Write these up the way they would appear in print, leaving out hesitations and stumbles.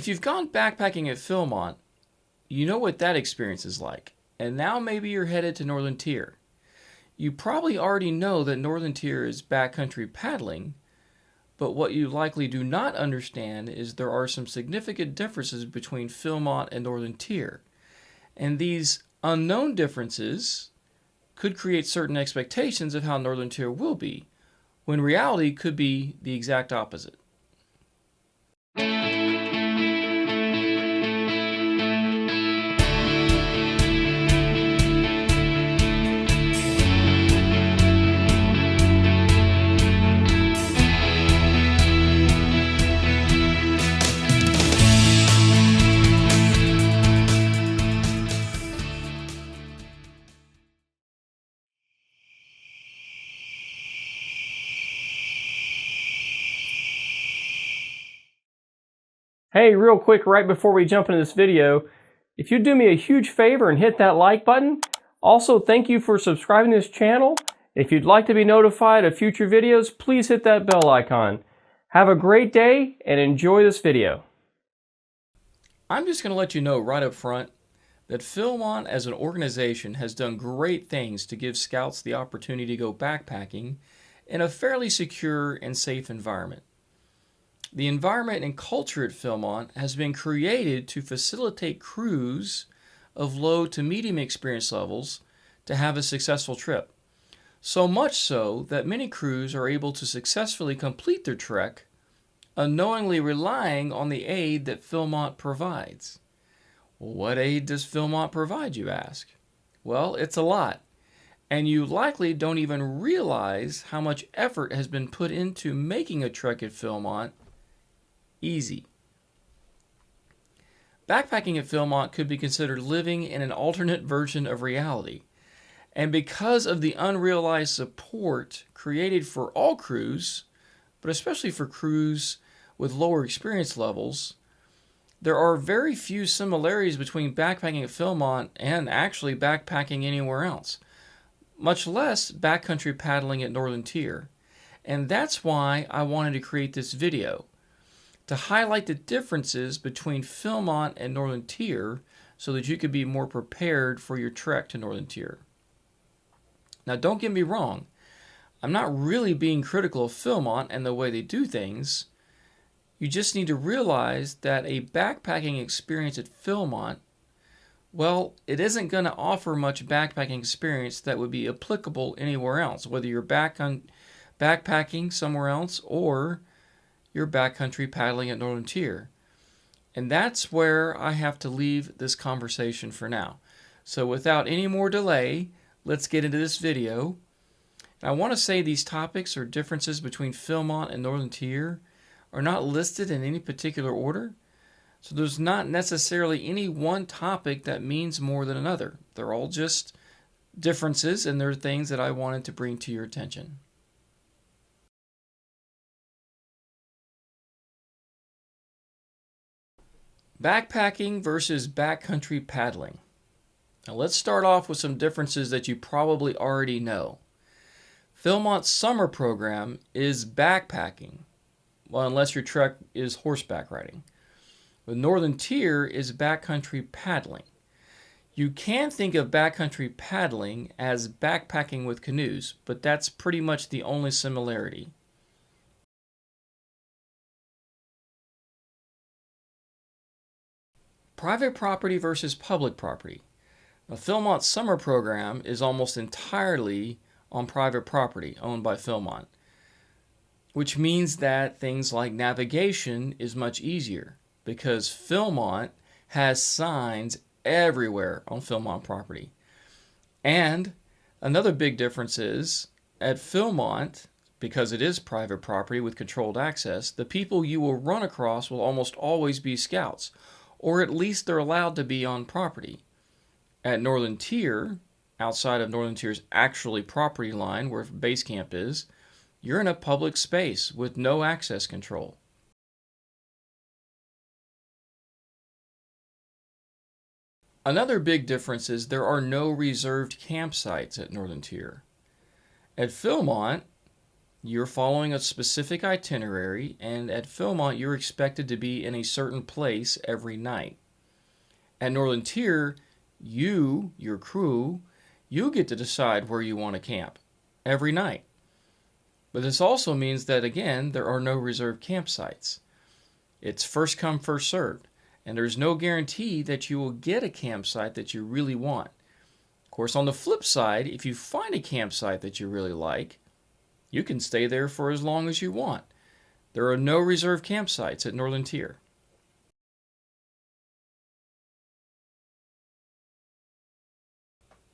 If you've gone backpacking at Philmont, you know what that experience is like. And now maybe you're headed to Northern Tier. You probably already know that Northern Tier is backcountry paddling, but what you likely do not understand is there are some significant differences between Philmont and Northern Tier. And these unknown differences could create certain expectations of how Northern Tier will be, when reality could be the exact opposite. Hey, real quick, right before we jump into this video, if you'd do me a huge favor and hit that like button. Also, thank you for subscribing to this channel. If you'd like to be notified of future videos, please hit that bell icon. Have a great day and enjoy this video. I'm just going to let you know right up front that Philmont as an organization has done great things to give scouts the opportunity to go backpacking in a fairly secure and safe environment. The environment and culture at Philmont has been created to facilitate crews of low to medium experience levels to have a successful trip. So much so that many crews are able to successfully complete their trek, unknowingly relying on the aid that Philmont provides. What aid does Philmont provide, you ask? Well, it's a lot, and you likely don't even realize how much effort has been put into making a trek at Philmont easy. Backpacking at Philmont could be considered living in an alternate version of reality. And because of the unrealized support created for all crews, but especially for crews with lower experience levels, there are very few similarities between backpacking at Philmont and actually backpacking anywhere else, much less backcountry paddling at Northern Tier. And that's why I wanted to create this video, to highlight the differences between Philmont and Northern Tier so that you could be more prepared for your trek to Northern Tier. Now, don't get me wrong, I'm not really being critical of Philmont and the way they do things. You just need to realize that a backpacking experience at Philmont, well, it isn't going to offer much backpacking experience that would be applicable anywhere else, whether you're backpacking somewhere else or you're backcountry paddling at Northern Tier. And that's where I have to leave this conversation for now. So without any more delay, let's get into this video. And I want to say these topics or differences between Philmont and Northern Tier are not listed in any particular order. So there's not necessarily any one topic that means more than another. They're all just differences, and they're things that I wanted to bring to your attention. Backpacking versus backcountry paddling. Now let's start off with some differences that you probably already know. Philmont's summer program is backpacking, well, unless your trek is horseback riding. The Northern Tier is backcountry paddling. You can think of backcountry paddling as backpacking with canoes, but that's pretty much the only similarity. Private property versus public property. Now, Philmont's summer program is almost entirely on private property owned by Philmont, which means that things like navigation is much easier because Philmont has signs everywhere on Philmont property. And another big difference is at Philmont, because it is private property with controlled access, the people you will run across will almost always be scouts, or at least they're allowed to be on property. At Northern Tier, outside of Northern Tier's actually property line where base camp is, you're in a public space with no access control. Another big difference is there are no reserved campsites at Northern Tier. At Philmont, You're following a specific itinerary, and at Philmont, you're expected to be in a certain place every night. At Northern Tier, your crew, you get to decide where you want to camp every night. But this also means that, again, there are no reserved campsites. It's first come, first served, and there's no guarantee that you will get a campsite that you really want. Of course, on the flip side, if you find a campsite that you really like, you can stay there for as long as you want. There are no reserved campsites at Northern Tier.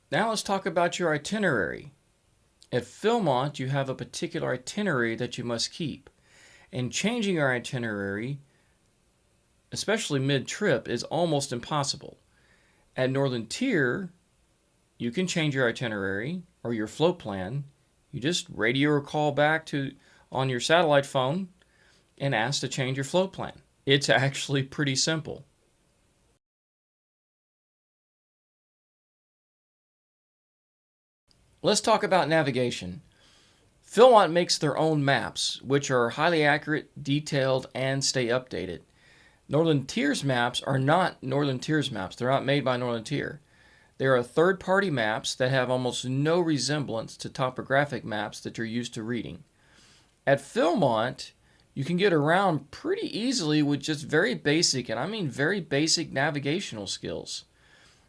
Now let's talk about your itinerary. At Philmont, you have a particular itinerary that you must keep. And changing your itinerary, especially mid-trip, is almost impossible. At Northern Tier, you can change your itinerary or your float plan. You just radio or call back on your satellite phone and ask to change your float plan. It's actually pretty simple. Let's talk about navigation. Philmont makes their own maps, which are highly accurate, detailed, and stay updated. Northern Tier's maps are not Northern Tier's maps. They're not made by Northern Tier. They are third-party maps that have almost no resemblance to topographic maps that you're used to reading. At Philmont, you can get around pretty easily with just very basic, and I mean very basic navigational skills.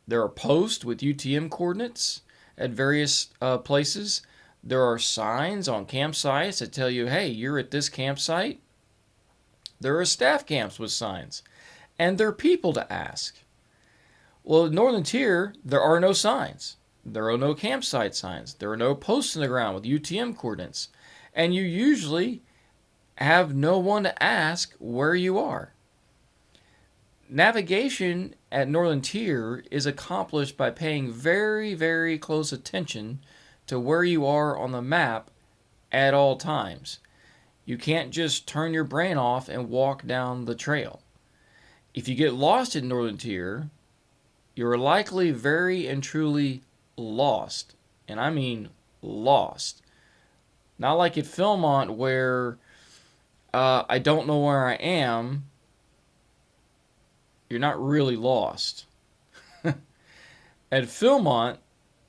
There are posts with UTM coordinates at various places. There are signs on campsites that tell you, hey, you're at this campsite. There are staff camps with signs, and there are people to ask. Well, at Northern Tier, there are no signs. There are no campsite signs. There are no posts in the ground with UTM coordinates. And you usually have no one to ask where you are. Navigation at Northern Tier is accomplished by paying very, very close attention to where you are on the map at all times. You can't just turn your brain off and walk down the trail. If you get lost in Northern Tier, you're likely very and truly lost. And I mean lost. Not like at Philmont where I don't know where I am. You're not really lost. At Philmont,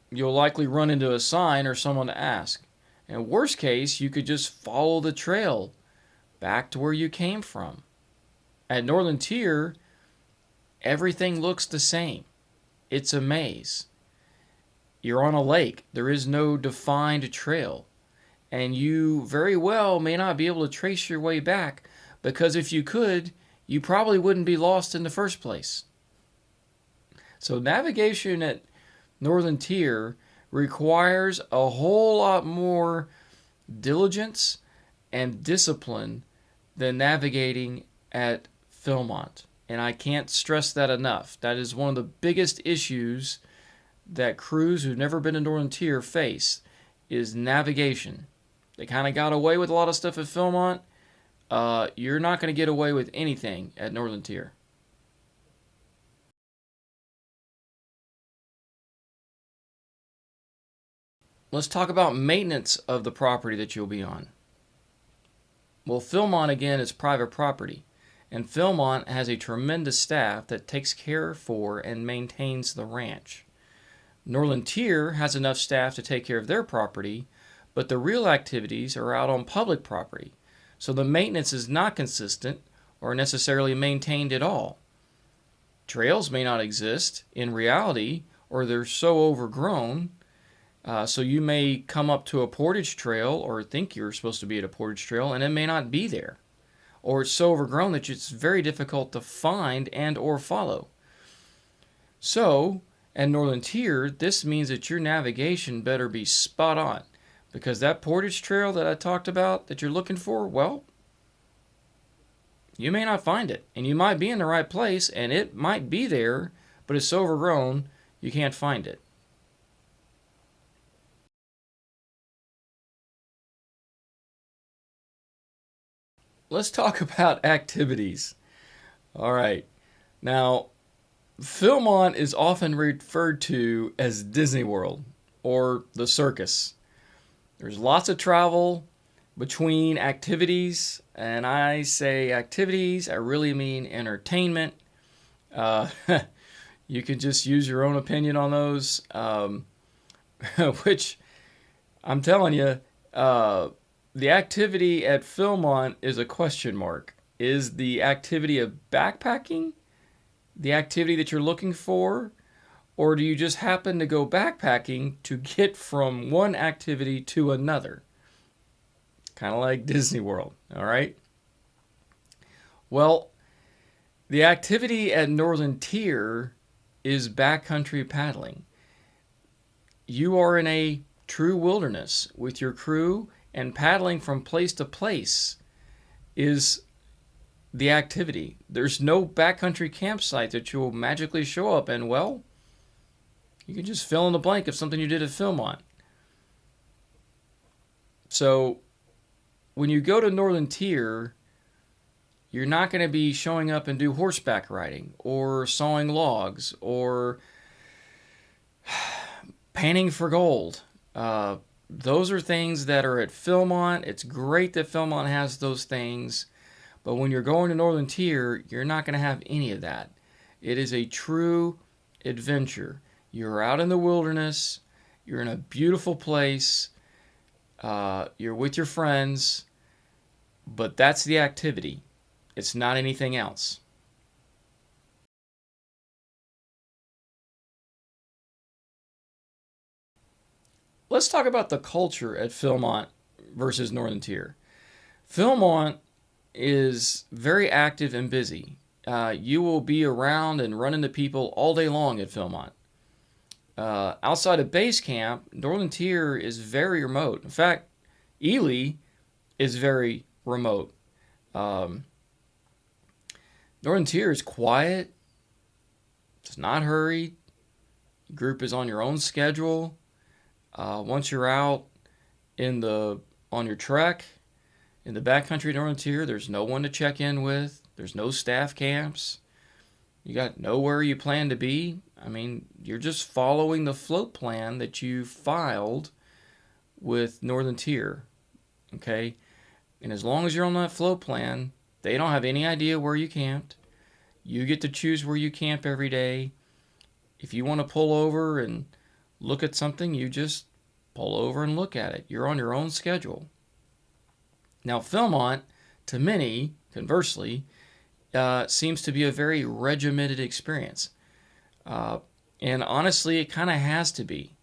you'll likely run into a sign or someone to ask. And worst case, you could just follow the trail back to where you came from. At Northern Tier, everything looks the same. It's a maze. You're on a lake. There is no defined trail. And you very well may not be able to trace your way back, because if you could, you probably wouldn't be lost in the first place. So navigation at Northern Tier requires a whole lot more diligence and discipline than navigating at Philmont. And I can't stress that enough. That is one of the biggest issues that crews who've never been in Northern Tier face, is navigation. They kind of got away with a lot of stuff at Philmont. You're not going to get away with anything at Northern Tier. Let's talk about maintenance of the property that you'll be on. Well, Philmont, again, is private property, and Philmont has a tremendous staff that takes care for and maintains the ranch. Northern Tier has enough staff to take care of their property, but the real activities are out on public property, so the maintenance is not consistent or necessarily maintained at all. Trails may not exist in reality, or they're so overgrown. So you may come up to a portage trail or think you're supposed to be at a portage trail, and it may not be there. Or it's so overgrown that it's very difficult to find and or follow. So, at Northern Tier, this means that your navigation better be spot on. Because that portage trail that I talked about that you're looking for, well, you may not find it. And you might be in the right place, and it might be there, but it's so overgrown, you can't find it. Let's talk about activities. All right. Now, Philmont is often referred to as Disney World or the circus. There's lots of travel, between activities, and I say activities, I really mean entertainment. Uh, you can just use your own opinion on those, which I'm telling you, the activity at Philmont is a question mark. Is the activity of backpacking the activity that you're looking for? Or do you just happen to go backpacking to get from one activity to another? Kind of like Disney World, all right? Well, the activity at Northern Tier is backcountry paddling. You are in a true wilderness with your crew, and paddling from place to place is the activity. There's no backcountry campsite that you'll magically show up in. Well, you can just fill in the blank of something you did at Philmont. So when you go to Northern Tier, you're not going to be showing up and do horseback riding or sawing logs or panning for gold. Those are things that are at Philmont. It's great that Philmont has those things. But when you're going to Northern Tier, you're not going to have any of that. It is a true adventure. You're out in the wilderness. You're in a beautiful place. You're with your friends. But that's the activity. It's not anything else. Let's talk about the culture at Philmont versus Northern Tier. Philmont is very active and busy. You will be around and run into people all day long at Philmont. Outside of base camp, Northern Tier is very remote. In fact, Ely is very remote. Northern Tier is quiet. It's not hurried. The group is on your own schedule. Once you're out on your trek in the backcountry Northern Tier, there's no one to check in with. There's no staff camps. You got nowhere you plan to be. I mean, you're just following the float plan that you filed with Northern Tier. Okay? And as long as you're on that float plan, they don't have any idea where you camped. You get to choose where you camp every day. If you want to pull over and look at something, you just pull over and look at it. You're on your own schedule. Now, Philmont, to many, conversely, seems to be a very regimented experience. And honestly, it kind of has to be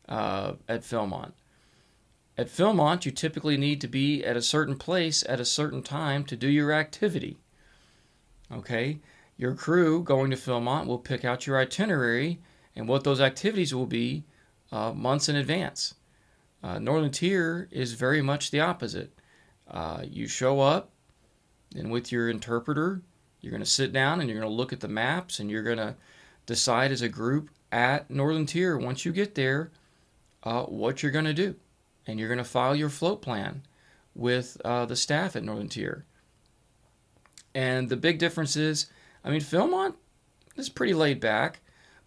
at Philmont. At Philmont, you typically need to be at a certain place at a certain time to do your activity. Okay? Your crew going to Philmont will pick out your itinerary and what those activities will be months in advance. Northern Tier is very much the opposite. You show up, and with your interpreter, you're going to sit down and you're going to look at the maps, and you're going to decide as a group at Northern Tier, once you get there, what you're going to do. And you're going to file your float plan with the staff at Northern Tier. And the big difference is, I mean, Philmont is pretty laid back,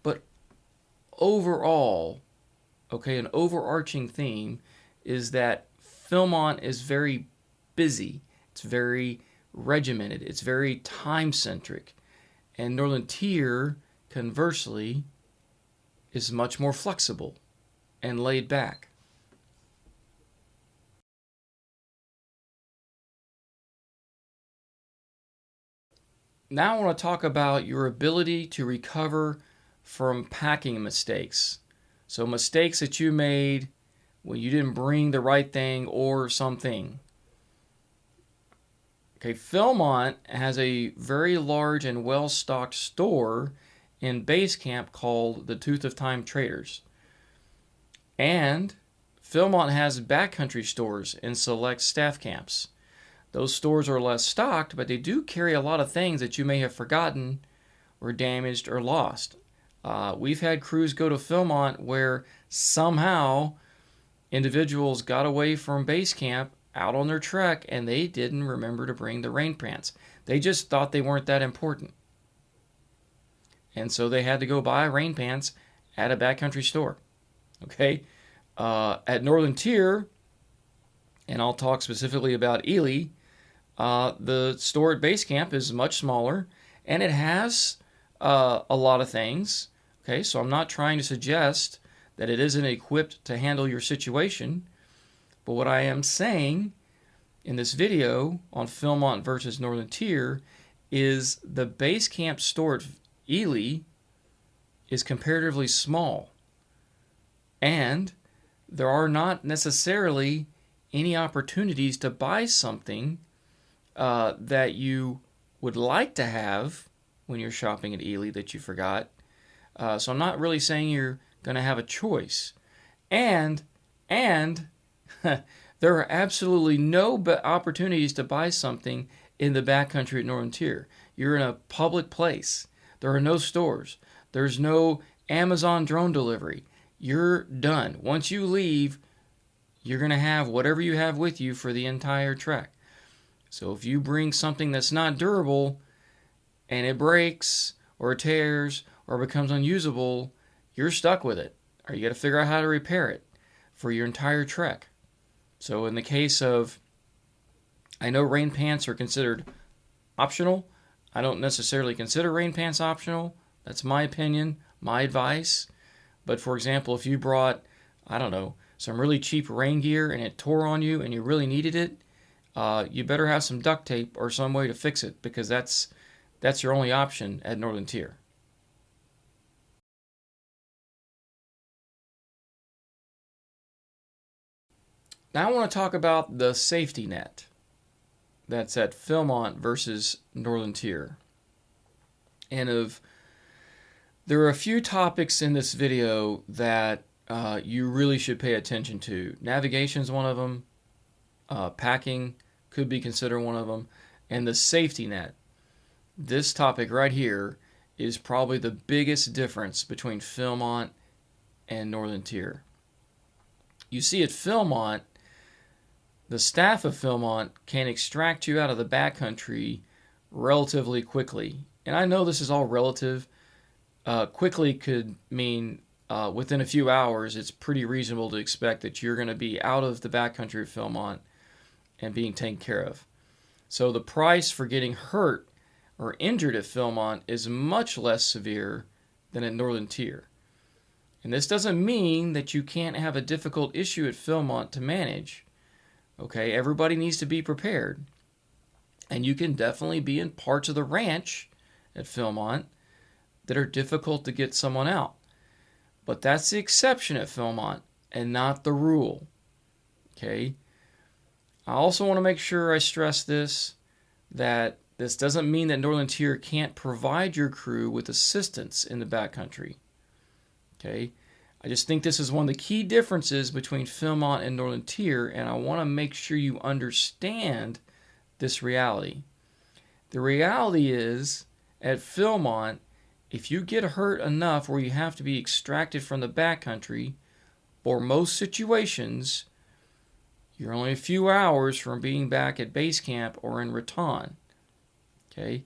but overall, okay, an overarching theme is that Philmont is very busy. It's very regimented. It's very time-centric. And Northern Tier, conversely, is much more flexible and laid back. Now I want to talk about your ability to recover from packing mistakes. So mistakes that you made when you didn't bring the right thing or something. Okay, Philmont has a very large and well-stocked store in base camp called the Tooth of Time Traders. And Philmont has backcountry stores in select staff camps. Those stores are less stocked, but they do carry a lot of things that you may have forgotten or damaged or lost. We've had crews go to Philmont where somehow individuals got away from base camp out on their trek and they didn't remember to bring the rain pants. They just thought they weren't that important. And so they had to go buy rain pants at a backcountry store. Okay? At Northern Tier, and I'll talk specifically about Ely, the store at base camp is much smaller, and it has a lot of things. Okay, so I'm not trying to suggest that it isn't equipped to handle your situation, but what I am saying in this video on Philmont versus Northern Tier is the base camp store at Ely is comparatively small, and there are not necessarily any opportunities to buy something that you would like to have when you're shopping at Ely that you forgot. So I'm not really saying you're going to have a choice. And there are absolutely no opportunities to buy something in the backcountry at Northern Tier. You're in a public place. There are no stores. There's no Amazon drone delivery. You're done. Once you leave, you're going to have whatever you have with you for the entire trek. So if you bring something that's not durable and it breaks or tears or becomes unusable, you're stuck with it. Or you got to figure out how to repair it for your entire trek. So in the case of, I know rain pants are considered optional. I don't necessarily consider rain pants optional. That's my opinion, my advice. But for example, if you brought, I don't know, some really cheap rain gear and it tore on you and you really needed it, you better have some duct tape or some way to fix it, because that's your only option at Northern Tier. Now I want to talk about the safety net that's at Philmont versus Northern Tier. And there are a few topics in this video that you really should pay attention to. Navigation is one of them. Packing could be considered one of them. And the safety net. This topic right here is probably the biggest difference between Philmont and Northern Tier. You see, at Philmont, the staff of Philmont can extract you out of the backcountry relatively quickly. And I know this is all relative. Quickly could mean within a few hours. It's pretty reasonable to expect that you're going to be out of the backcountry of Philmont and being taken care of. So the price for getting hurt or injured at Philmont is much less severe than at Northern Tier. And this doesn't mean that you can't have a difficult issue at Philmont to manage. Okay, everybody needs to be prepared. And you can definitely be in parts of the ranch at Philmont that are difficult to get someone out. But that's the exception at Philmont and not the rule. Okay? I also want to make sure I stress this, that this doesn't mean that Northern Tier can't provide your crew with assistance in the backcountry. Okay? I just think this is one of the key differences between Philmont and Northern Tier, and I want to make sure you understand this reality. The reality is, at Philmont, if you get hurt enough where you have to be extracted from the backcountry, for most situations, you're only a few hours from being back at base camp or in Raton. Okay?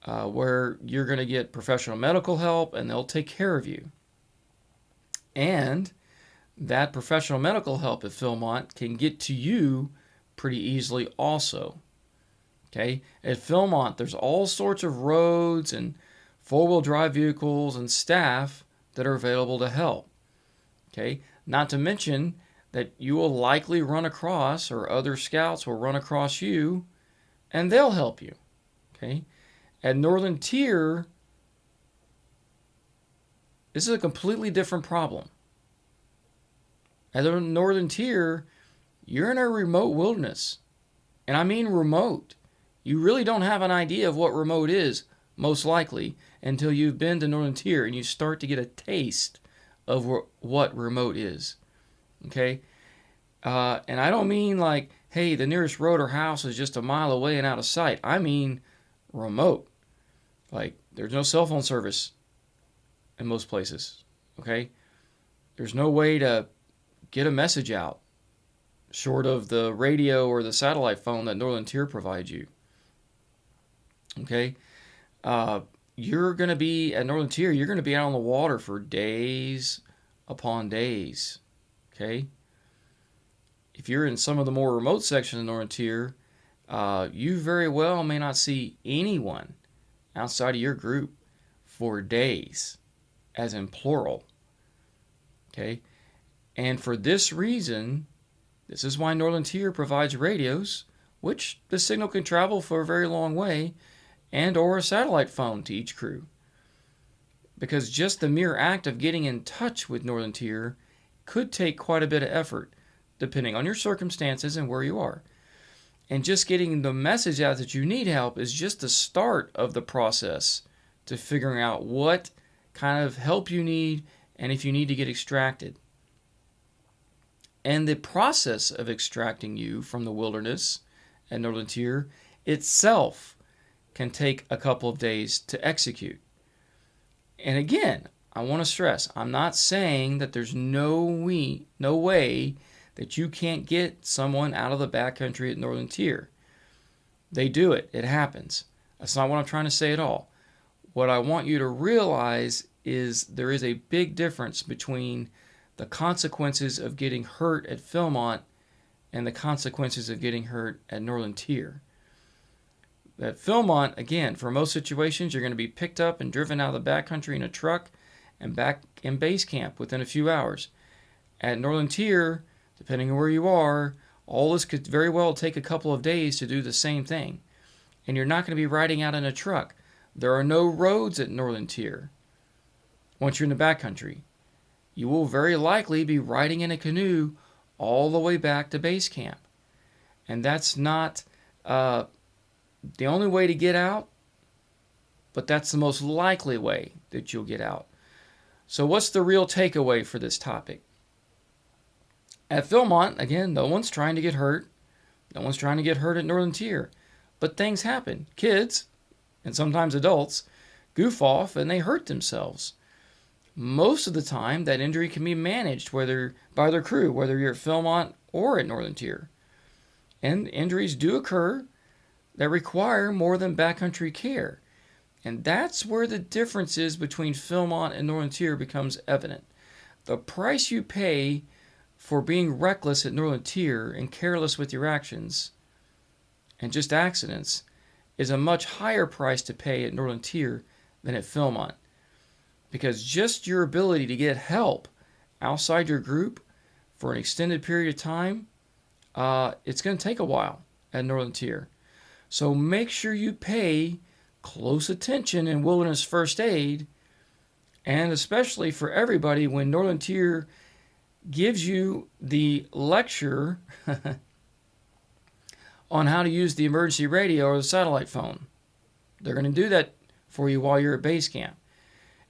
Where you're going to get professional medical help and they'll take care of you. And that professional medical help at Philmont can get to you pretty easily also. Okay? At Philmont, there's all sorts of roads and four-wheel drive vehicles and staff that are available to help. Okay? Not to mention that you will likely run across, or other scouts will run across you, and they'll help you. Okay? At Northern Tier, this is a completely different problem. At the Northern Tier, you're in a remote wilderness. And I mean remote. You really don't have an idea of what remote is, most likely, until you've been to Northern Tier and you start to get a taste of what remote is. Okay? And I don't mean like, hey, the nearest road or house is just a mile away and out of sight. I mean remote. Like, there's no cell phone service in most places. Okay? There's no way to get a message out short of the radio or the satellite phone that Northern Tier provides you. Okay? You're going to be, at Northern Tier, you're going to be out on the water for days upon days. Okay? if you're in some of the more remote sections of the Northern Tier, you very well may not see anyone outside of your group for days, as in plural. Okay? And for this reason, this is why Northern Tier provides radios, which the signal can travel for a very long way, and or a satellite phone to each crew. Because just the mere act of getting in touch with Northern Tier could take quite a bit of effort, depending on your circumstances and where you are. And just getting the message out that you need help is just the start of the process to figuring out what kind of help you need and if you need to get extracted. And the process of extracting you from the wilderness at Northern Tier itself can take a couple of days to execute. And again, I want to stress, I'm not saying that there's no way that you can't get someone out of the backcountry at Northern Tier. They do it. It happens. That's not what I'm trying to say at all. What I want you to realize is there is a big difference between the consequences of getting hurt at Philmont and the consequences of getting hurt at Northern Tier. At Philmont, again, for most situations, you're going to be picked up and driven out of the backcountry in a truck and back in base camp within a few hours. At Northern Tier, depending on where you are, all this could very well take a couple of days to do the same thing. And you're not going to be riding out in a truck. There are no roads at Northern Tier once you're in the backcountry. You will very likely be riding in a canoe all the way back to base camp. And that's not the only way to get out, but that's the most likely way that you'll get out. So what's the real takeaway for this topic? At Philmont, again, no one's trying to get hurt. No one's trying to get hurt at Northern Tier. But things happen. Kids, and sometimes adults, goof off and they hurt themselves. Most of the time, that injury can be managed by their crew, whether you're at Philmont or at Northern Tier. And injuries do occur that require more than backcountry care. And that's where the differences between Philmont and Northern Tier becomes evident. The price you pay for being reckless at Northern Tier and careless with your actions and just accidents is a much higher price to pay at Northern Tier than at Philmont. Because just your ability to get help outside your group for an extended period of time, it's going to take a while at Northern Tier. So make sure you pay close attention in wilderness first aid, and especially for everybody when Northern Tier gives you the lecture on how to use the emergency radio or the satellite phone. They're going to do that for you while you're at base camp.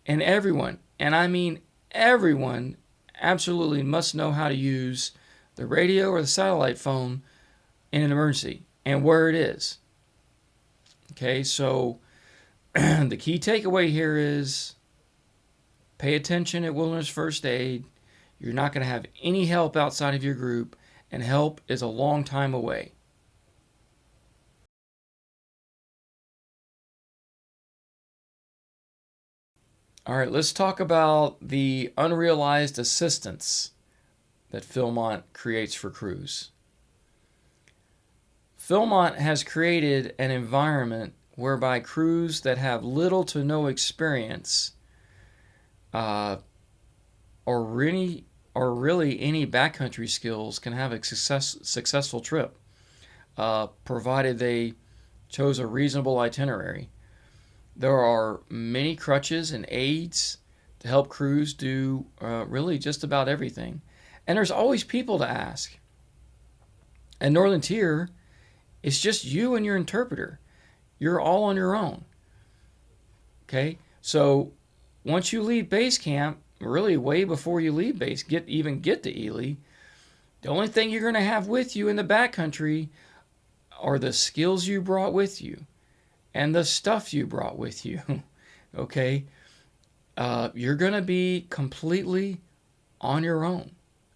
And everyone, and I mean everyone, absolutely must know how to use the radio or the satellite phone in an emergency and where it is. Okay, so the key takeaway here is pay attention at wilderness first aid. You're not going to have any help outside of your group, and help is a long time away. All right, let's talk about the unrealized assistance that Philmont creates for crews. Philmont has created an environment whereby crews that have little to no experience or really any backcountry skills can have a successful trip, provided they chose a reasonable itinerary. There are many crutches and aids to help crews do really just about everything. And there's always people to ask. At Northern Tier, it's just you and your interpreter. You're all on your own. Okay? So once you leave base camp, really way before you leave base, get to Ely, the only thing you're going to have with you in the backcountry are the skills you brought with you and the stuff you brought with you. Okay? You're going to be completely on your own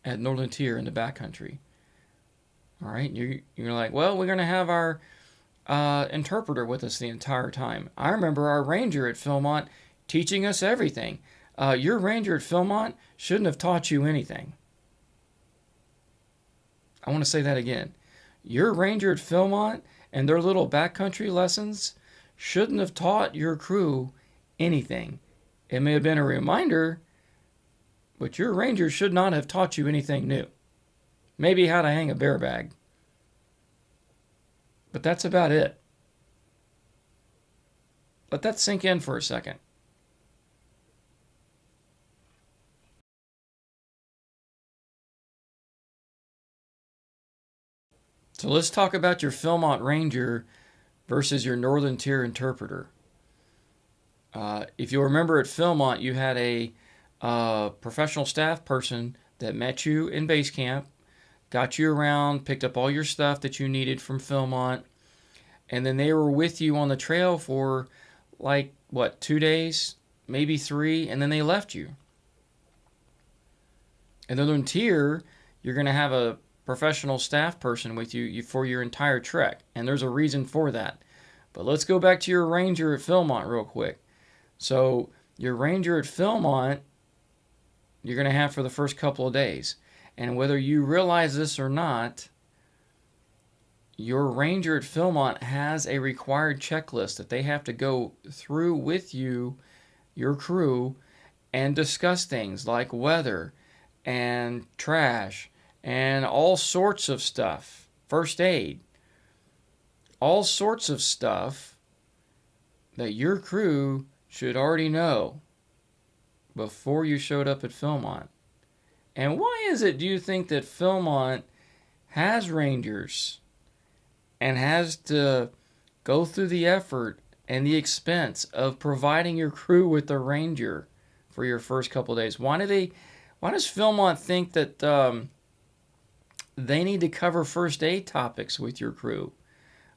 at Northern Tier in the backcountry. All right? You're like, well, we're going to have our interpreter with us the entire time. I remember our ranger at Philmont teaching us everything. Your ranger at Philmont shouldn't have taught you anything. I want to say that again. Your ranger at Philmont and their little backcountry lessons shouldn't have taught your crew anything. It may have been a reminder, but your ranger should not have taught you anything new. Maybe how to hang a bear bag. But that's about it. Let that sink in for a second. So let's talk about your Philmont Ranger versus your Northern Tier Interpreter. If you'll remember at Philmont, you had a professional staff person that met you in base camp, got you around, picked up all your stuff that you needed from Philmont, and then they were with you on the trail for like, 2 days, maybe 3, and then they left you. In the Northern Tier, you're going to have a professional staff person with you for your entire trek, and there's a reason for that. But let's go back to your ranger at Philmont real quick. So your ranger at Philmont, you're going to have for the first couple of days. And whether you realize this or not, your ranger at Philmont has a required checklist that they have to go through with you, your crew, and discuss things like weather and trash and all sorts of stuff, first aid, all sorts of stuff that your crew should already know before you showed up at Philmont. And why is it, do you think, that Philmont has rangers and has to go through the effort and the expense of providing your crew with a ranger for your first couple of days? Why does Philmont think that they need to cover first aid topics with your crew,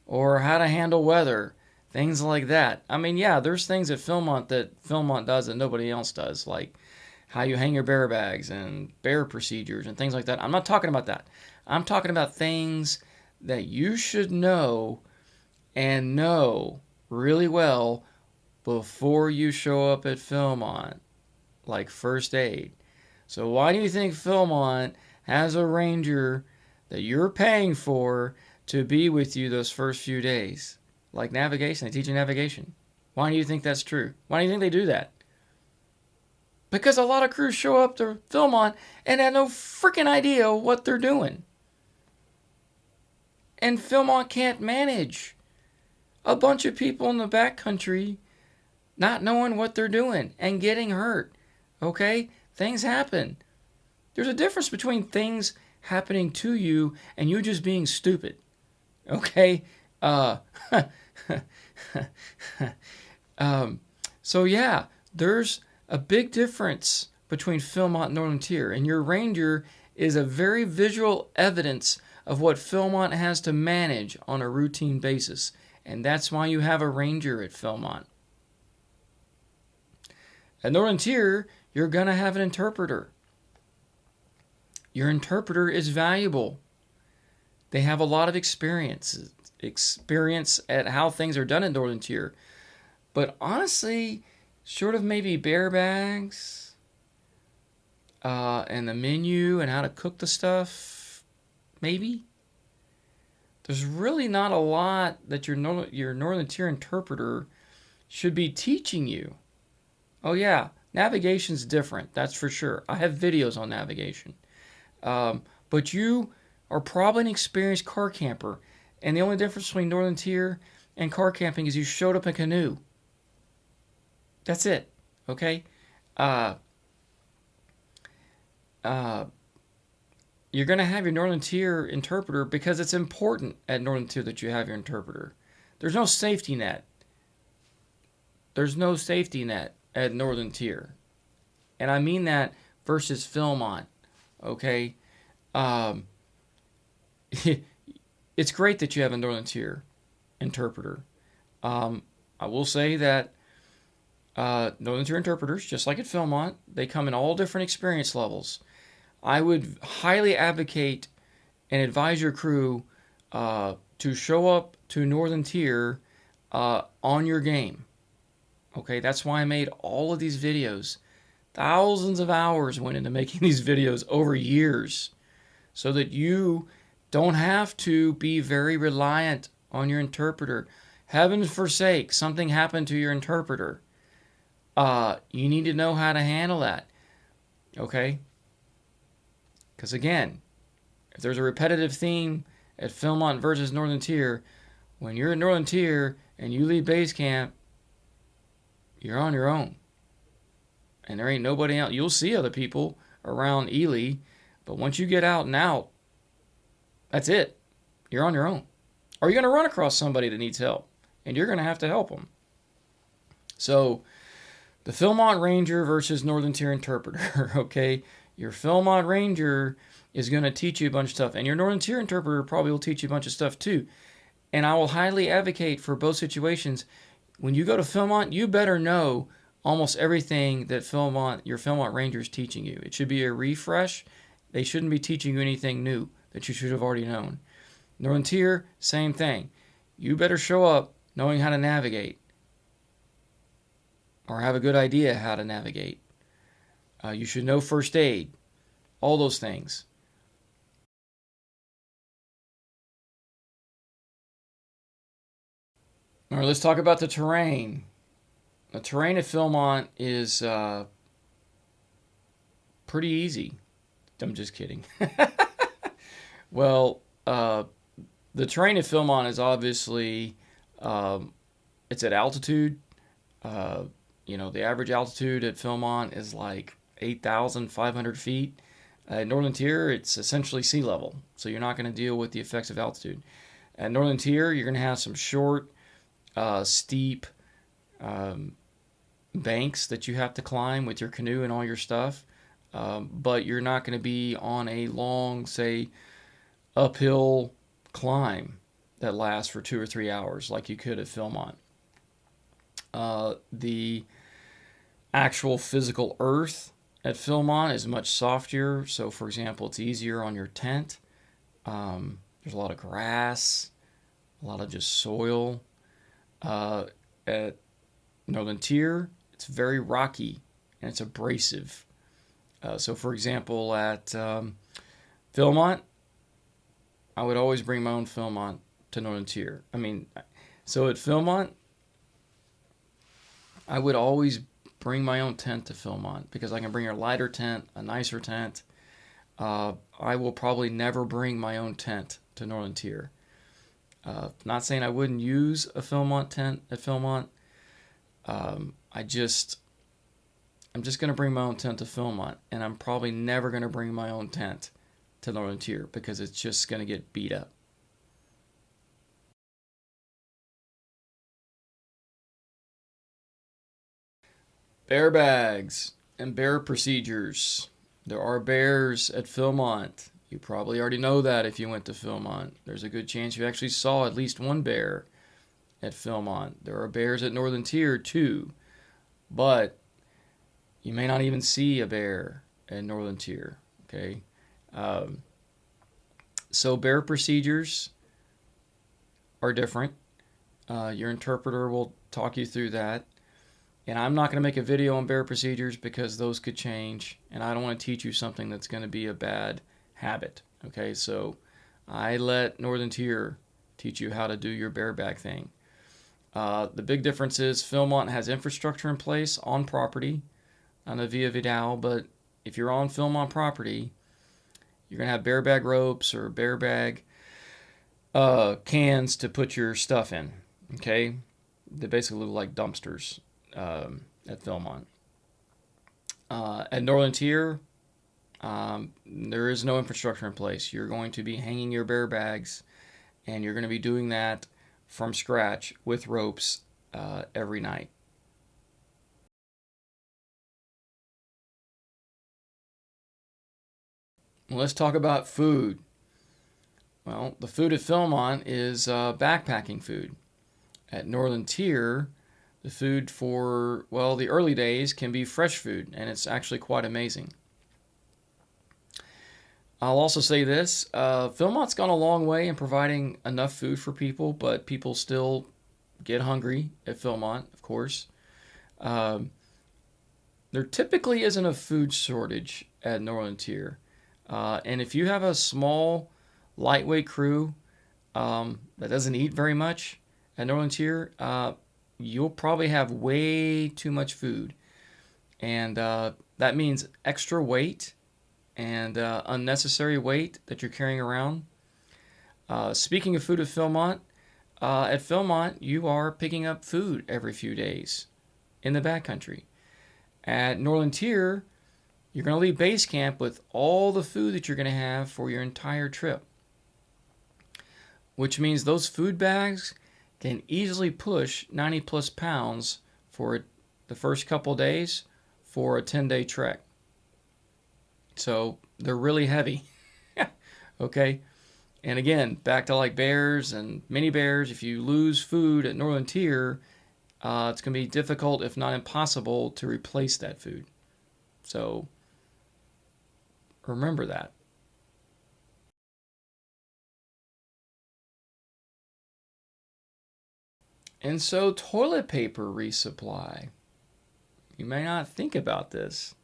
or how to handle weather, things like that? I mean, yeah, there's things at Philmont that Philmont does that nobody else does, like how you hang your bear bags and bear procedures and things like that. I'm not talking about that. I'm talking about things that you should know and know really well before you show up at Philmont, like first aid. So why do you think Philmont has a ranger that you're paying for to be with you those first few days? Like navigation, they teach you navigation. Why do you think that's true? Why do you think they do that? Because a lot of crews show up to Philmont and have no freaking idea what they're doing. And Philmont can't manage a bunch of people in the backcountry not knowing what they're doing and getting hurt. Okay? Things happen. There's a difference between things happening to you and you just being stupid. Okay? So yeah, there's a big difference between Philmont and Northern Tier, and your ranger is a very visual evidence of what Philmont has to manage on a routine basis, and that's why you have a ranger at Philmont. At Northern Tier, you're going to have an interpreter. Your interpreter is valuable. They have a lot of experience at how things are done in Northern Tier. But honestly, short of maybe bear bags and the menu and how to cook the stuff, maybe, there's really not a lot that your Northern Tier interpreter should be teaching you. Oh yeah, navigation's different, that's for sure. I have videos on navigation. But you are probably an experienced car camper, and the only difference between Northern Tier and car camping is you showed up in a canoe. That's it, okay? You're going to have your Northern Tier interpreter because it's important at Northern Tier that you have your interpreter. There's no safety net. There's no safety net at Northern Tier. And I mean that versus Philmont, okay? It's great that you have a Northern Tier interpreter. I will say that Northern Tier interpreters, just like at Philmont, they come in all different experience levels. I would highly advocate and advise your crew to show up to Northern Tier on your game. Okay, that's why I made all of these videos. Thousands of hours went into making these videos over years so that you don't have to be very reliant on your interpreter. Heaven forsake, something happened to your interpreter. You need to know how to handle that. Okay? Because again, if there's a repetitive theme at Philmont versus Northern Tier, when you're in Northern Tier and you leave base camp, you're on your own. And there ain't nobody else. You'll see other people around Ely, but once you get out and out, that's it. You're on your own. Or you're going to run across somebody that needs help, and you're going to have to help them. So, the Philmont Ranger versus Northern Tier Interpreter, okay? Your Philmont Ranger is going to teach you a bunch of stuff, and your Northern Tier Interpreter probably will teach you a bunch of stuff too. And I will highly advocate for both situations. When you go to Philmont, you better know almost everything that your Philmont Ranger is teaching you. It should be a refresh. They shouldn't be teaching you anything new that you should have already known. Northern Tier, same thing. You better show up knowing how to navigate, or have a good idea how to navigate. You should know first aid, all those things. All right, let's talk about the terrain. The terrain at Philmont is pretty easy. I'm just kidding. Well, the terrain at Philmont is obviously, it's at altitude. The average altitude at Philmont is like 8,500 feet. At Northern Tier, it's essentially sea level, so you're not going to deal with the effects of altitude. At Northern Tier, you're going to have some short, steep banks that you have to climb with your canoe and all your stuff, but you're not going to be on a long, say, uphill climb that lasts for 2 or 3 hours like you could at Philmont. The actual physical earth at Philmont is much softer, so for example, it's easier on your tent. There's a lot of grass, a lot of just soil. At Northern Tier, it's very rocky and it's abrasive. So for example, at Philmont, I would always bring my own Philmont to Northern Tier. So at Philmont, I would always bring my own tent to Philmont because I can bring a lighter tent, a nicer tent. I will probably never bring my own tent to Northern Tier. Not saying I wouldn't use a Philmont tent at Philmont. I'm just going to bring my own tent to Philmont, and I'm probably never going to bring my own tent to Northern Tier because it's just going to get beat up. Bear bags and bear procedures. There are bears at Philmont. You probably already know that if you went to Philmont. There's a good chance you actually saw at least one bear at Philmont. There are bears at Northern Tier too, but you may not even see a bear at Northern Tier. Okay, so bear procedures are different. Your interpreter will talk you through that. And I'm not going to make a video on bear procedures because those could change, and I don't want to teach you something that's going to be a bad habit. Okay, so I let Northern Tier teach you how to do your bear bag thing. The big difference is Philmont has infrastructure in place on property, on a Via Vidal, but if you're on Philmont property, you're going to have bear bag ropes or bear bag cans to put your stuff in. Okay, they basically look like dumpsters at Philmont. At Northern Tier, there is no infrastructure in place. You're going to be hanging your bear bags, and you're going to be doing that from scratch with ropes every night. Let's talk about food. Well, the food at Philmont is backpacking food. At Northern Tier, the food for, well, the early days can be fresh food, and it's actually quite amazing. I'll also say this, Philmont's gone a long way in providing enough food for people, but people still get hungry at Philmont, of course. There typically isn't a food shortage at Northern Tier. And if you have a small lightweight crew that doesn't eat very much at Northern Tier, you'll probably have way too much food. And that means extra weight and unnecessary weight that you're carrying around. Speaking of food at Philmont, you are picking up food every few days in the backcountry. At Northern Tier, you're going to leave base camp with all the food that you're going to have for your entire trip, which means those food bags can easily push 90 plus pounds for the first couple days for a 10-day trek. So they're really heavy. Okay? And again, back to like bears and mini bears, if you lose food at Northern Tier, it's going to be difficult, if not impossible, to replace that food. So remember that. And so toilet paper resupply. You may not think about this.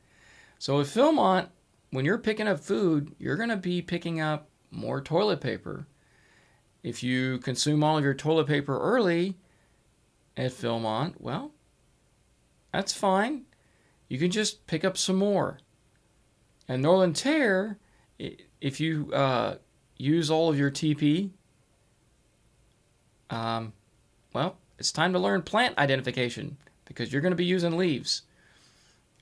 So at Philmont, when you're picking up food, you're going to be picking up more toilet paper. If you consume all of your toilet paper early at Philmont, well, that's fine. You can just pick up some more. At Northern Tier, if you use all of your TP, well, it's time to learn plant identification because you're going to be using leaves.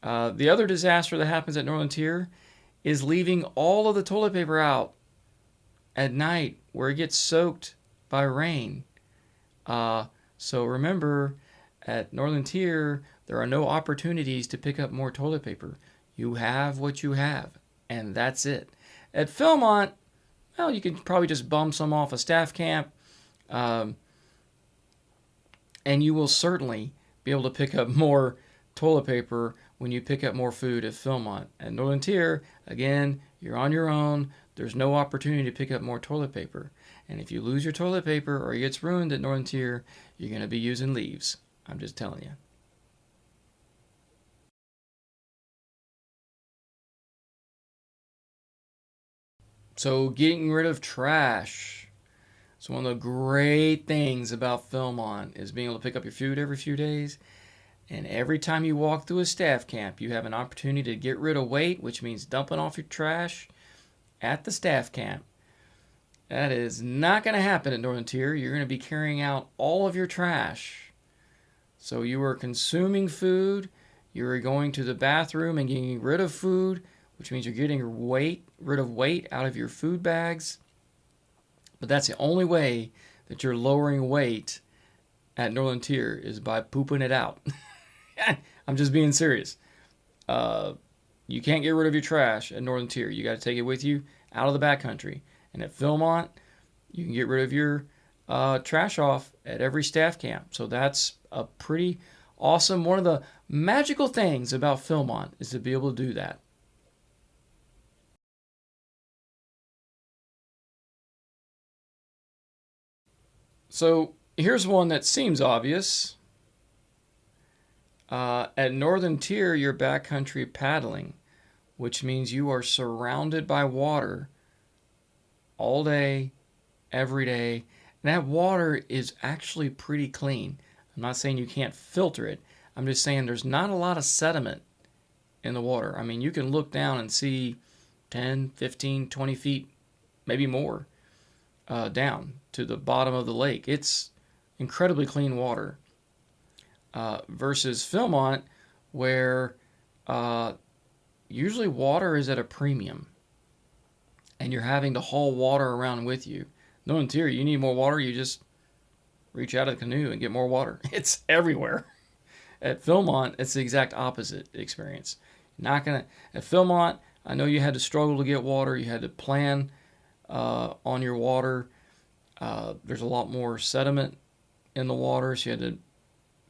The other disaster that happens at Northern Tier is leaving all of the toilet paper out at night where it gets soaked by rain. So remember, at Northern Tier, there are no opportunities to pick up more toilet paper. You have what you have, and that's it. At Philmont, well, you can probably just bum some off a staff camp, and you will certainly be able to pick up more toilet paper when you pick up more food at Philmont. At Northern Tier, again, you're on your own. There's no opportunity to pick up more toilet paper. And if you lose your toilet paper or it gets ruined at Northern Tier, you're going to be using leaves. I'm just telling you. So getting rid of trash. So one of the great things about Philmont is being able to pick up your food every few days. And every time you walk through a staff camp, you have an opportunity to get rid of weight, which means dumping off your trash at the staff camp. That is not going to happen at Northern Tier. You're going to be carrying out all of your trash. So you are consuming food, you are going to the bathroom and getting rid of food, which means you're getting rid of weight out of your food bags. But that's the only way that you're lowering weight at Northern Tier is by pooping it out. I'm just being serious. You can't get rid of your trash at Northern Tier. You got to take it with you out of the backcountry. And at Philmont, you can get rid of your trash off at every staff camp. So that's a pretty awesome. One of the magical things about Philmont is to be able to do that. So here's one that seems obvious. At Northern Tier, you're backcountry paddling, which means you are surrounded by water all day, every day. And that water is actually pretty clean. I'm not saying you can't filter it. I'm just saying there's not a lot of sediment in the water. I mean, you can look down and see 10, 15, 20 feet, maybe more, down to the bottom of the lake. It's incredibly clean water. Versus Philmont, where usually water is at a premium and you're having to haul water around with you. Northern Tier, you need more water, you just reach out of the canoe and get more water. It's everywhere. At Philmont, it's the exact opposite experience. At Philmont, I know you had to struggle to get water, you had to plan on your water. There's a lot more sediment in the water, so you had to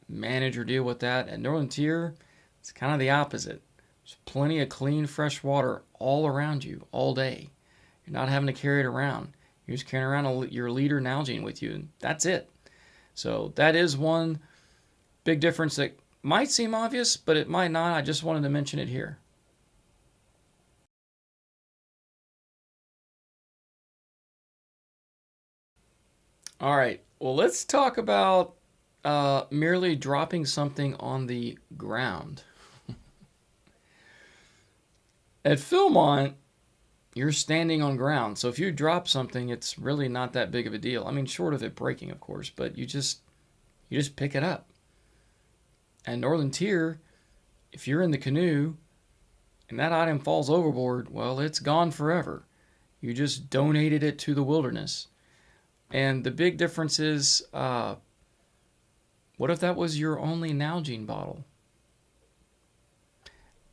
manage or deal with that. At Northern Tier, it's kind of the opposite. There's plenty of clean, fresh water all around you all day. You're not having to carry it around. You're just carrying around your liter Nalgene with you, and that's it. So that is one big difference that might seem obvious, but it might not. I just wanted to mention it here. All right. Well, let's talk about merely dropping something on the ground. At Philmont, you're standing on ground. So if you drop something, it's really not that big of a deal. I mean, short of it breaking, of course, but you just pick it up. And Northern Tier, if you're in the canoe and that item falls overboard, well, it's gone forever. You just donated it to the wilderness. And the big difference is, what if that was your only Nalgene bottle?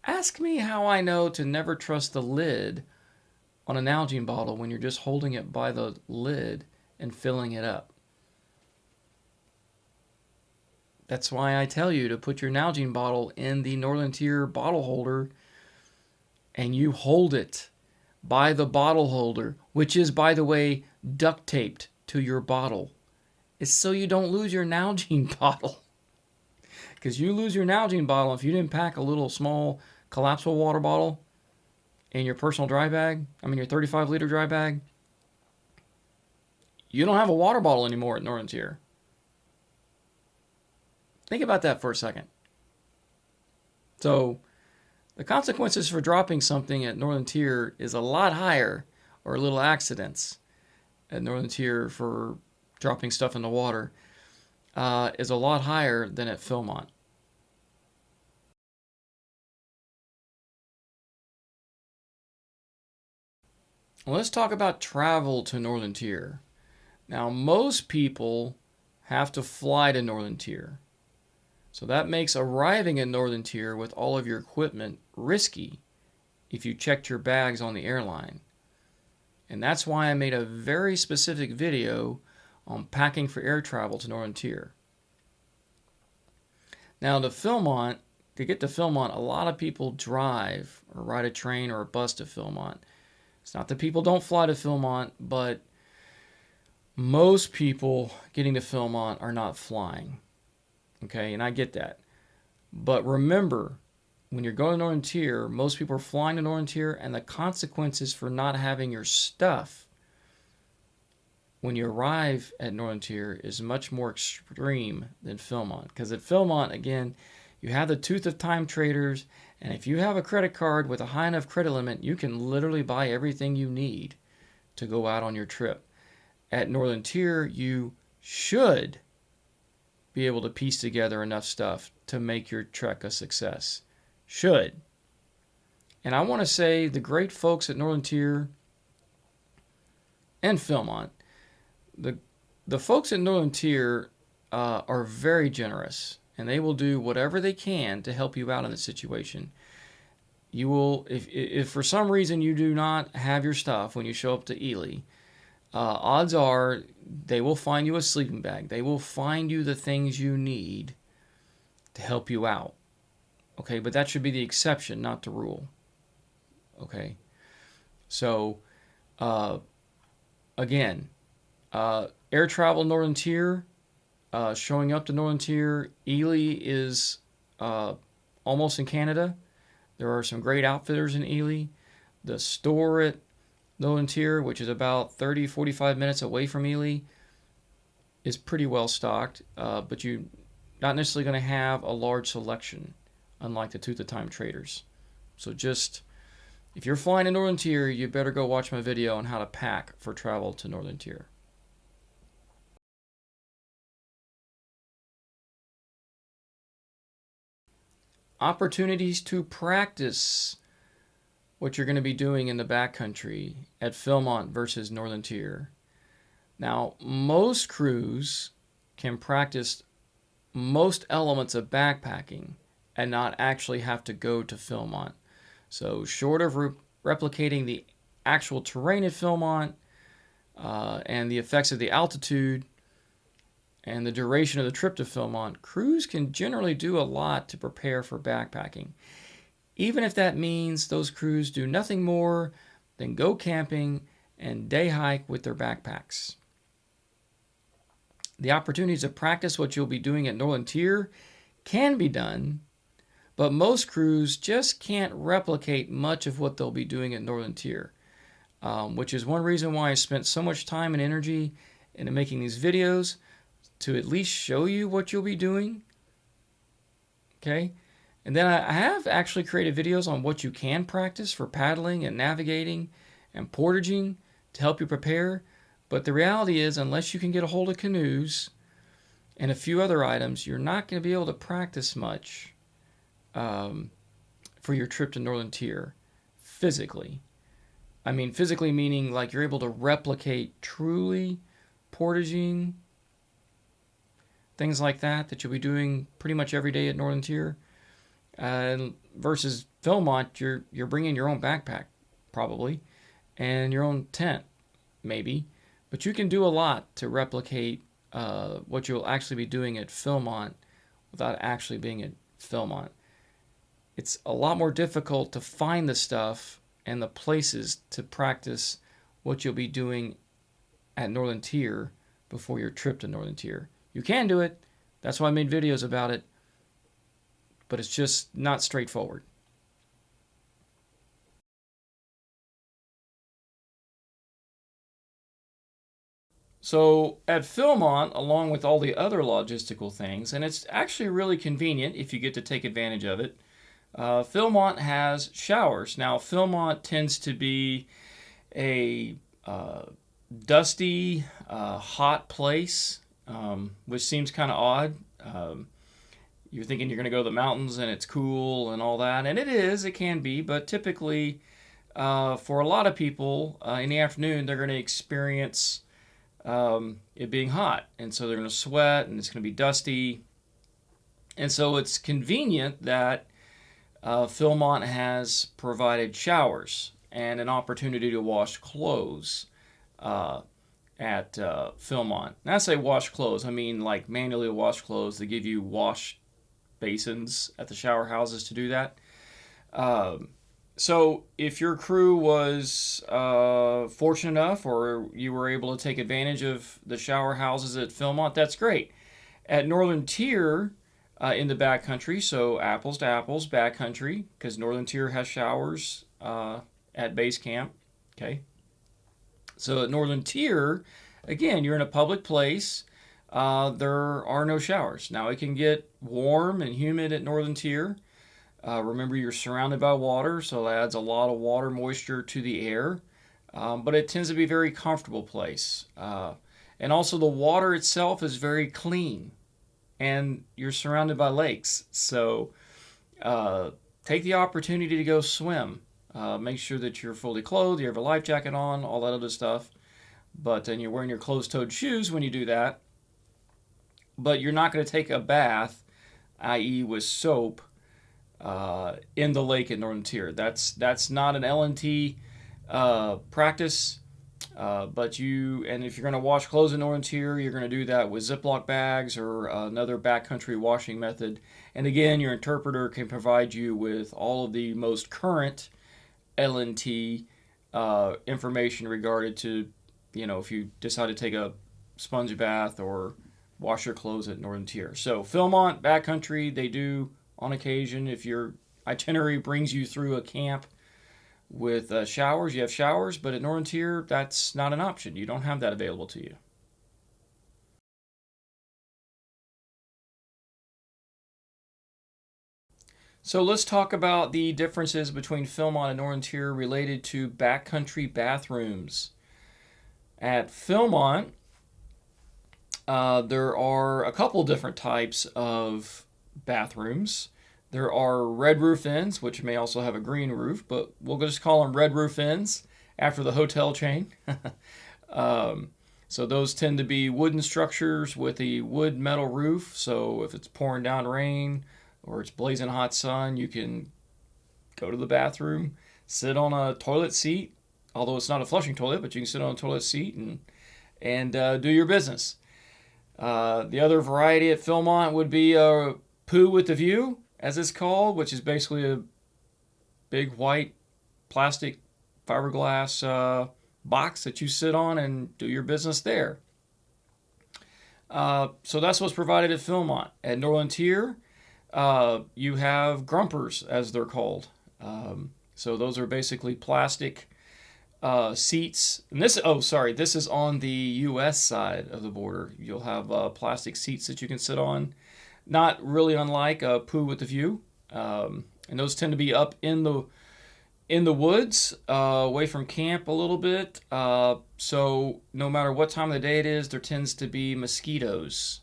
Ask me how I know to never trust the lid on a Nalgene bottle when you're just holding it by the lid and filling it up. That's why I tell you to put your Nalgene bottle in the Northern Tier bottle holder and you hold it by the bottle holder, which is, by the way, duct taped to your bottle. It's so you don't lose your Nalgene bottle. Because you lose your Nalgene bottle if you didn't pack a little small collapsible water bottle in your personal dry bag, your 35-liter dry bag, you don't have a water bottle anymore at Northern Tier. Think about that for a second. So the consequences for dropping something at Northern Tier is a lot higher, or little accidents at Northern Tier for dropping stuff in the water, is a lot higher than at Philmont. Well, let's talk about travel to Northern Tier. Now, most people have to fly to Northern Tier. So that makes arriving at Northern Tier with all of your equipment risky if you checked your bags on the airline. And that's why I made a very specific video on packing for air travel to Northern Tier. Now, to get to Philmont, a lot of people drive or ride a train or a bus to Philmont. It's not that people don't fly to Philmont, but most people getting to Philmont are not flying. Okay, and I get that. But remember, when you're going to Northern Tier, most people are flying to Northern Tier, and the consequences for not having your stuff when you arrive at Northern Tier is much more extreme than Philmont. Because at Philmont, again, you have the tooth of time traders, and if you have a credit card with a high enough credit limit, you can literally buy everything you need to go out on your trip. At Northern Tier, you should be able to piece together enough stuff to make your trek a success. Should. And I want to say the great folks at Northern Tier and Philmont, the folks at Northern Tier are very generous, and they will do whatever they can to help you out in this situation. You will, if for some reason you do not have your stuff when you show up to Ely, odds are they will find you a sleeping bag. They will find you the things you need to help you out. Okay, but that should be the exception, not the rule. Okay, so again, air travel Northern Tier, showing up to Northern Tier, Ely is almost in Canada. There are some great outfitters in Ely. The store at Northern Tier, which is about 30-45 minutes away from Ely, is pretty well stocked, but you're not necessarily going to have a large selection, unlike the Tooth of Time traders. So just, if you're flying to Northern Tier, you better go watch my video on how to pack for travel to Northern Tier. Opportunities to practice what you're going to be doing in the backcountry at Philmont versus Northern Tier. Now, most crews can practice most elements of backpacking and not actually have to go to Philmont. So short of replicating the actual terrain at Philmont and the effects of the altitude and the duration of the trip to Philmont, crews can generally do a lot to prepare for backpacking, even if that means those crews do nothing more than go camping and day hike with their backpacks. The opportunities to practice what you'll be doing at Northern Tier can be done, but most crews just can't replicate much of what they'll be doing at Northern Tier, which is one reason why I spent so much time and energy into making these videos to at least show you what you'll be doing. Okay? And then I have actually created videos on what you can practice for paddling and navigating and portaging to help you prepare. But the reality is, unless you can get a hold of canoes and a few other items, you're not going to be able to practice much for your trip to Northern Tier physically. I mean, physically meaning like you're able to replicate truly portaging, things like that you'll be doing pretty much every day at Northern Tier. Versus Philmont, you're bringing your own backpack probably and your own tent maybe, but you can do a lot to replicate what you'll actually be doing at Philmont without actually being at Philmont. It's a lot more difficult to find the stuff and the places to practice what you'll be doing at Northern Tier before your trip to Northern Tier. You can do it. That's why I made videos about it. But it's just not straightforward. So at Philmont, along with all the other logistical things, and it's actually really convenient if you get to take advantage of it, Philmont has showers. Now, Philmont tends to be a dusty, hot place, which seems kind of odd. You're thinking you're going to go to the mountains and it's cool and all that, and it can be, but typically for a lot of people in the afternoon, they're going to experience it being hot, and so they're going to sweat and it's going to be dusty, and so it's convenient that Philmont has provided showers and an opportunity to wash clothes at Philmont. And I say wash clothes, I mean like manually wash clothes. They give you wash basins at the shower houses to do that. So if your crew was fortunate enough, or you were able to take advantage of the shower houses at Philmont, that's great. At Northern Tier, in the backcountry, so apples to apples, backcountry, because Northern Tier has showers at base camp. Okay. So at Northern Tier, again, you're in a public place. There are no showers. Now, it can get warm and humid at Northern Tier. Remember, you're surrounded by water, so that adds a lot of water moisture to the air. But it tends to be a very comfortable place. And also, the water itself is very clean. And you're surrounded by lakes. So take the opportunity to go swim. Make sure that you're fully clothed, you have a life jacket on, all that other stuff. But then you're wearing your closed-toed shoes when you do that. But you're not going to take a bath, i.e. with soap, in the lake at Northern Tier. That's not an L&T practice. But if you're going to wash clothes in Northern Tier, you're going to do that with Ziploc bags or another backcountry washing method. And again, your interpreter can provide you with all of the most current L&T information regarding to, if you decide to take a sponge bath or wash your clothes at Northern Tier. So Philmont, backcountry, they do on occasion, if your itinerary brings you through a camp with showers, you have showers, but at Northern Tier, that's not an option. You don't have that available to you. So let's talk about the differences between Philmont and Northern Tier related to backcountry bathrooms. At Philmont, there are a couple different types of bathrooms. There are red roof inns, which may also have a green roof, but we'll just call them red roof inns after the hotel chain. So those tend to be wooden structures with a wood metal roof. So if it's pouring down rain or it's blazing hot sun, you can go to the bathroom, sit on a toilet seat, although it's not a flushing toilet, but you can sit on a toilet seat and do your business. The other variety at Philmont would be a poo with a view, as it's called, which is basically a big white plastic fiberglass box that you sit on and do your business there. So that's what's provided at Philmont. At Northern Tier, you have grumpers, as they're called. So those are basically plastic seats. And this, oh, sorry, this is on the U.S. side of the border. You'll have plastic seats that you can sit on. Not really unlike a Poo with a View. And those tend to be up in the woods, away from camp a little bit. So no matter what time of the day it is, there tends to be mosquitoes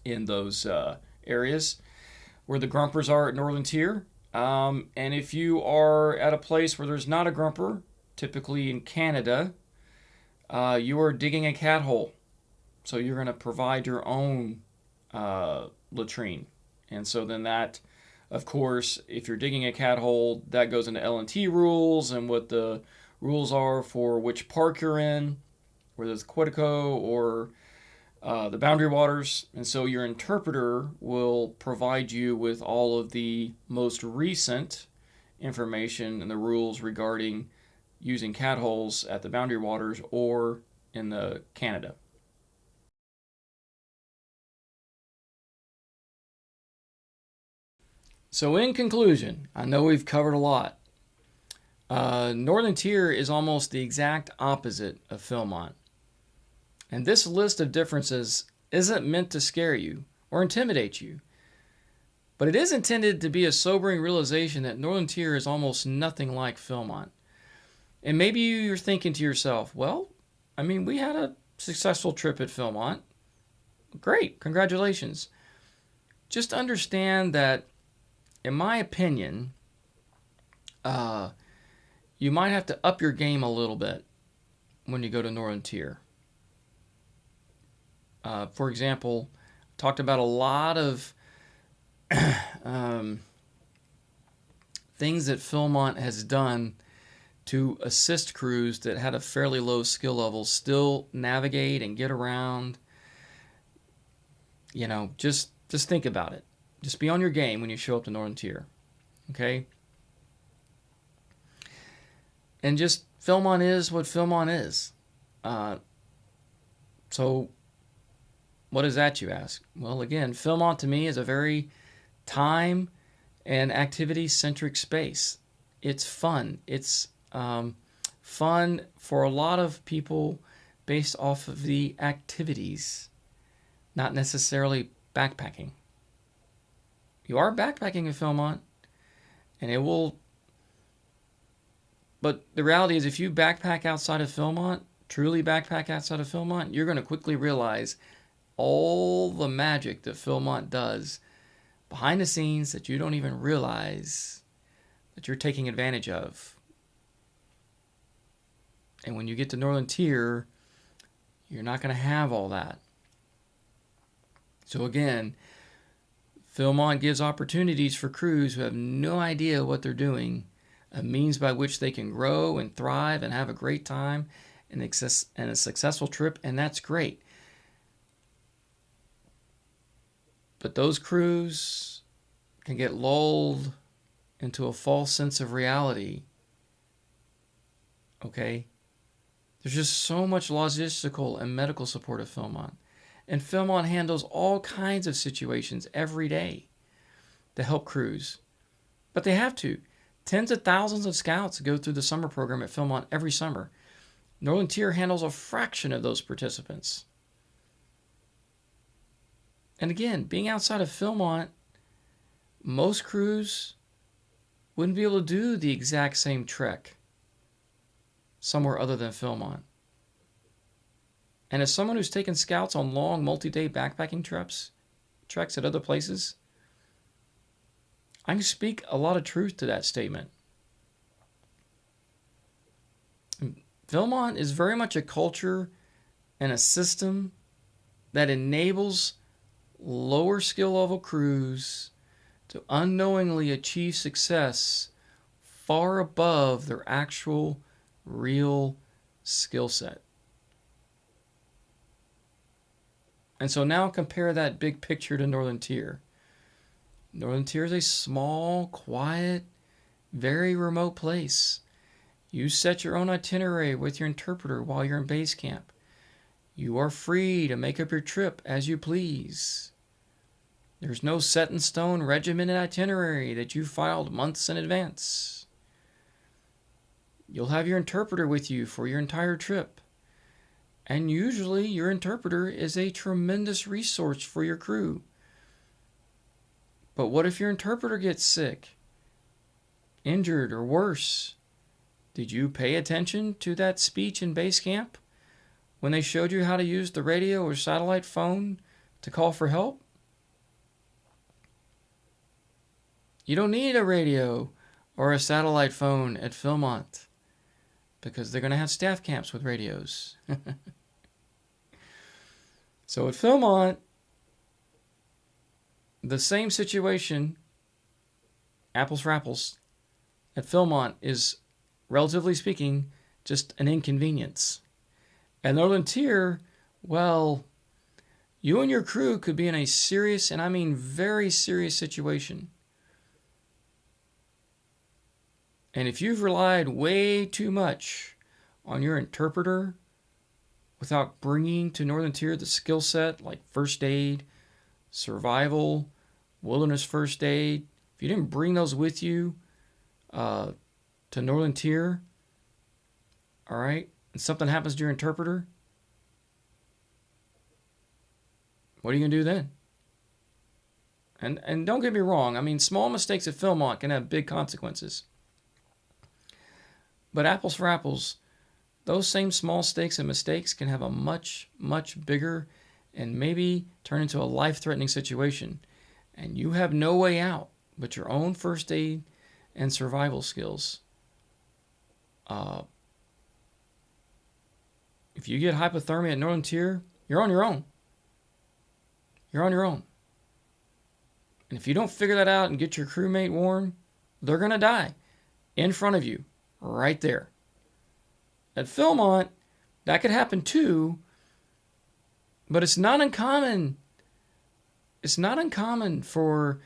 in those areas where the grumpers are at Northern Tier. And if you are at a place where there's not a grumper, typically in Canada, you are digging a cat hole. So you're going to provide your own latrine. And so then that, of course, if you're digging a cat hole, that goes into L&T rules and what the rules are for which park you're in, whether it's Quetico or the Boundary Waters. And so your interpreter will provide you with all of the most recent information and the rules regarding using cat holes at the Boundary Waters or in the Canada. So in conclusion, I know we've covered a lot. Northern Tier is almost the exact opposite of Philmont. And this list of differences isn't meant to scare you or intimidate you, but it is intended to be a sobering realization that Northern Tier is almost nothing like Philmont. And maybe you're thinking to yourself, well, I mean, we had a successful trip at Philmont. Great, congratulations. Just understand that, in my opinion, you might have to up your game a little bit when you go to Northern Tier. For example, talked about a lot of things that Philmont has done to assist crews that had a fairly low skill level still navigate and get around. You know, just think about it. Just be on your game when you show up to Northern Tier. Okay? And just Philmont is what Philmont is. So what is that, you ask? Well, again, Philmont to me is a very time and activity-centric space. It's fun. It's fun for a lot of people based off of the activities, not necessarily backpacking. You are backpacking in Philmont, and it will... But the reality is, if you backpack outside of Philmont, truly backpack outside of Philmont, you're going to quickly realize all the magic that Philmont does behind the scenes that you don't even realize that you're taking advantage of. And when you get to Northern Tier, you're not going to have all that. So again, Philmont gives opportunities for crews who have no idea what they're doing, a means by which they can grow and thrive and have a great time and a successful trip, and that's great. But those crews can get lulled into a false sense of reality. Okay? There's just so much logistical and medical support at Philmont. And Philmont handles all kinds of situations every day to help crews. But they have to. Tens of thousands of scouts go through the summer program at Philmont every summer. Northern Tier handles a fraction of those participants. And again, being outside of Philmont, most crews wouldn't be able to do the exact same trek somewhere other than Philmont. And as someone who's taken scouts on long multi-day backpacking treks at other places, I can speak a lot of truth to that statement. Philmont is very much a culture and a system that enables lower skill level crews to unknowingly achieve success far above their actual real skill set. And so now compare that big picture to Northern Tier. Northern Tier is a small, quiet, very remote place. You set your own itinerary with your interpreter while you're in base camp. You are free to make up your trip as you please. There's no set in stone regimented itinerary that you filed months in advance. you'll have your interpreter with you for your entire trip. And usually your interpreter is a tremendous resource for your crew. But what if your interpreter gets sick, injured, or worse? Did you pay attention to that speech in base camp when they showed you how to use the radio or satellite phone to call for help? You don't need a radio or a satellite phone at Philmont because they're going to have staff camps with radios. So at Philmont, the same situation, apples for apples, at Philmont is, relatively speaking, just an inconvenience. At Northern Tier, well, you and your crew could be in a serious, and I mean very serious situation. And if you've relied way too much on your interpreter without bringing to Northern Tier the skill set like first aid, survival, wilderness first aid, if you didn't bring those with you to Northern Tier, all right, and something happens to your interpreter, what are you going to do then? And don't get me wrong, I mean, small mistakes at Philmont can have big consequences. But apples for apples, those same small mistakes can have a much, much bigger and maybe turn into a life-threatening situation. And you have no way out but your own first aid and survival skills. If you get hypothermia at Northern Tier, you're on your own. You're on your own. And if you don't figure that out and get your crewmate warm, they're going to die in front of you, right there. At Philmont, that could happen too, but it's not uncommon. It's not uncommon for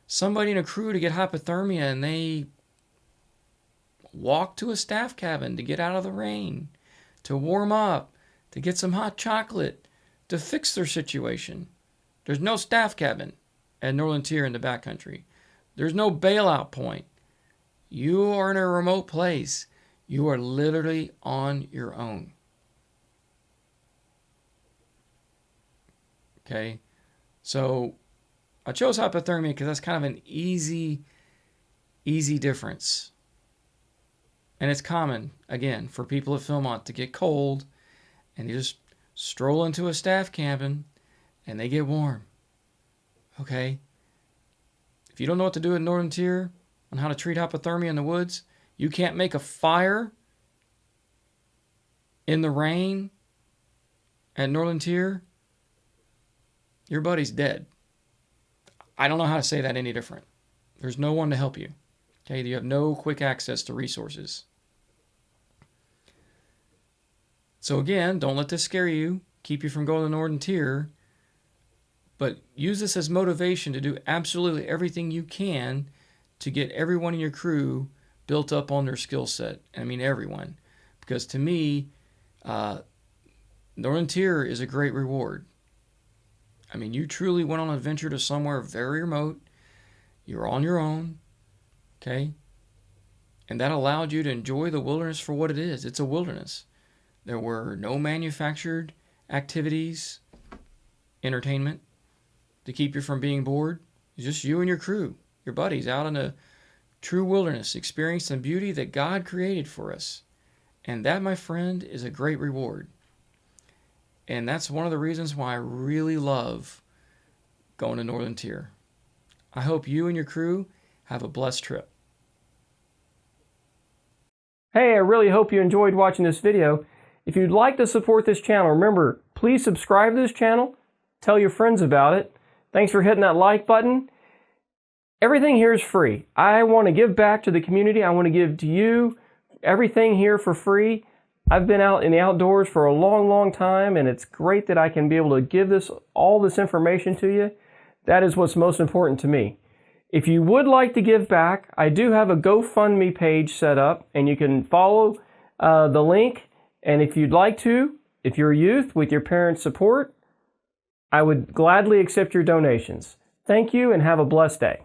somebody in a crew to get hypothermia and they walk to a staff cabin to get out of the rain, to warm up, to get some hot chocolate, to fix their situation. There's no staff cabin at Northern Tier in the backcountry. There's no bailout point. You are in a remote place. You are literally on your own. Okay? So I chose hypothermia because that's kind of an easy difference. And it's common, again, for people at Philmont to get cold and you just stroll into a staff cabin and they get warm. Okay? If you don't know what to do at Northern Tier on how to treat hypothermia in the woods, you can't make a fire in the rain at Northern Tier, your buddy's dead. I don't know how to say that any different. There's no one to help you. Okay, you have no quick access to resources. So again, don't let this scare you, keep you from going to Northern Tier, but use this as motivation to do absolutely everything you can to get everyone in your crew built up on their skill set. I mean everyone. Because to me, Northern Tier is a great reward. I mean, you truly went on an adventure to somewhere very remote. You're on your own. Okay? And that allowed you to enjoy the wilderness for what it is. It's a wilderness. There were no manufactured activities, entertainment, to keep you from being bored. It's just you and your crew, your buddies, out in a true wilderness, experiencing the beauty that God created for us. And that, my friend, is a great reward. And that's one of the reasons why I really love going to Northern Tier. I hope you and your crew have a blessed trip. Hey, I really hope you enjoyed watching this video. If you'd like to support this channel, remember, please subscribe to this channel. Tell your friends about it. Thanks for hitting that like button. Everything here is free. I want to give back to the community. I want to give to you everything here for free. I've been out in the outdoors for a long time, and it's great that I can be able to give all this information to you. That is what's most important to me. If you would like to give back, I do have a GoFundMe page set up, and you can follow the link. And if you'd like to, if you're a youth with your parents' support, I would gladly accept your donations. Thank you and have a blessed day.